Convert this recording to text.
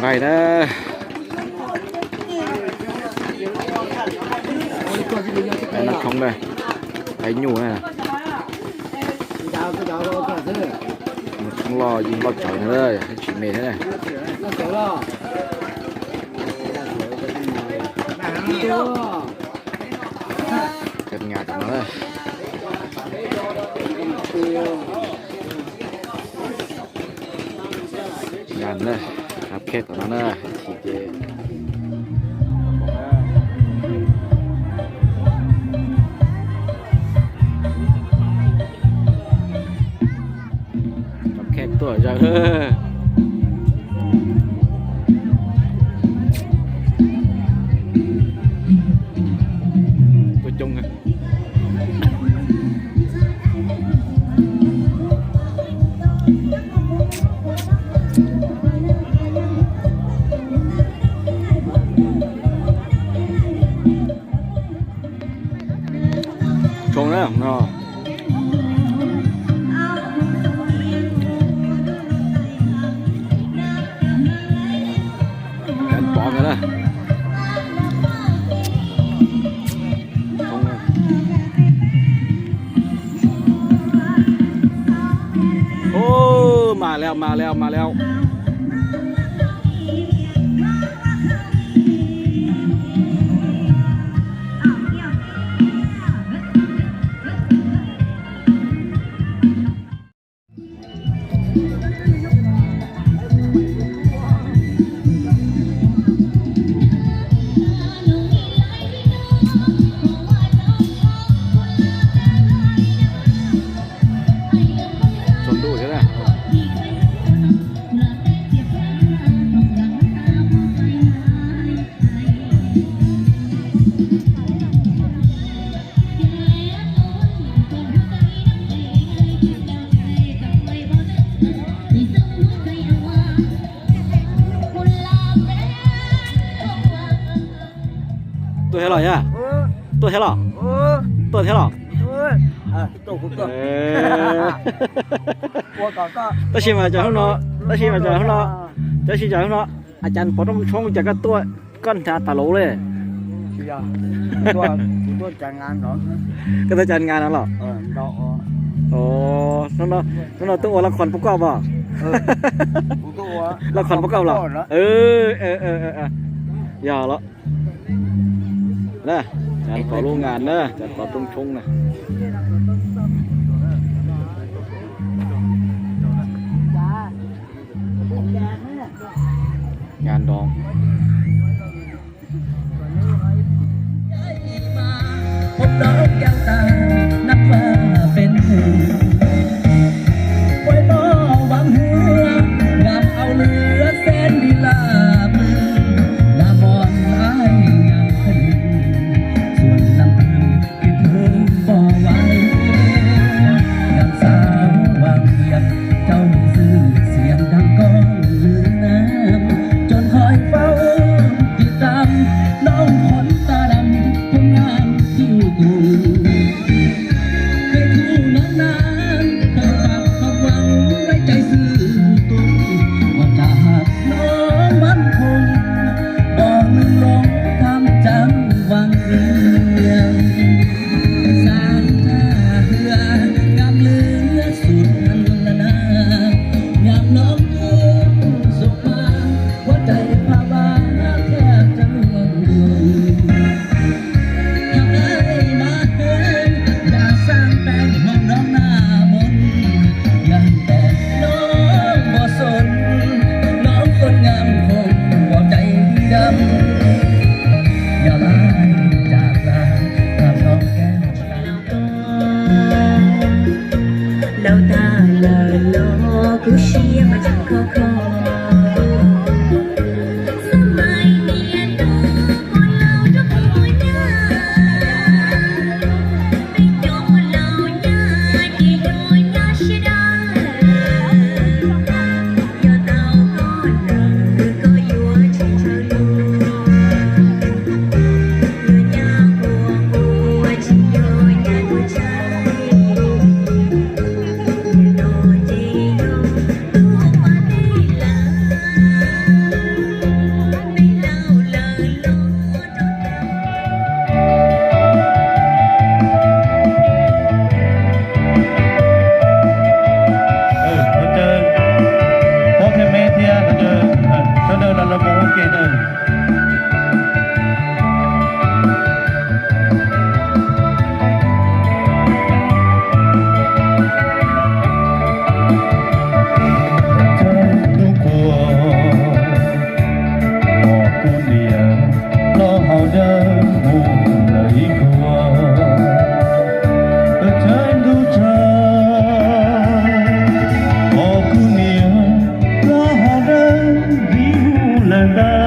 ไงนะไอ้นักของเลยไอ้หนูนะต้องรอยิงรอบจ่อยนะเลยให้ฉีดเมย์นะเกิดงานกันเลยงานเลยครับเคสต่อนั้นเลยทีเจครับเคสตัวจังตัวจงอะชงแล้วเนาะการปอกกันนะชงเลยโอ้มาแล้วมาแล้วมาแล้วตัวเท่าไหร่อ่ะตัวเท่าไหร่ตัวเท่าไหร่ตัวชิมาจากข้างนอกตัวชิมาจากข้างนอกตัวชิจากข้างนอกอาจารย์พอต้องชงจากก็ตัวก้อนชาตาโหลเลยตัวจัดงานเหรอก็ตัวจัดงานนั่นหรอโอ้น้องตัวละครประกอบบ่ละครประกอบหรออย่าละนะจัดขอโรงงานนะจัดขอตรงชงนะงานดองพบดอกแก้วตานับว่าเป็นไว้บ่หวังเหืองามเอาเลือแสนดีลาบลามอนอ้ายงามขึ้นส่วนลำพึงคิดถึงบ่ไหวงามสาววางเวียนเจ้ามีชื่อเสียงดังก้องลือน้ำจนคอยเฝ้าติดตามน้องคนตาดำคนงามที่อยู่กูให้คู่น้องนานเธอฝากความหวังไว้ใจซื่อตุ้มว่าจะหักน้องมั่นคงบอกลืมหลงทำจำวังเรียงสารหน้าเหืองามเหลือสุดนันละนางามน้องยืนสุขมาหัวใจภาวะแทบจะล่วงทำได้มาเห็นอย่าสร้างแปลงห้องน้องหน้ามนอย่าแต่น้องบ่สนน้องคนงามคงบ่ใจดำอย่าลายจากลาตามน้องแก้วตาlâu ta lời lo cứ chia mà chẳng khó khó sớm mai miền đông ngồi lâu trong ngôi nhà bên chỗ lâu nhà thì đôi nhà sẽ đan giờ tao có nợ có vua chỉ chờ luôn giờ nhà buồn chỉ giờ nhà của trai Hãy subscribe cho kênh Ghiền Mì Gõ Để không bỏ lỡ ตา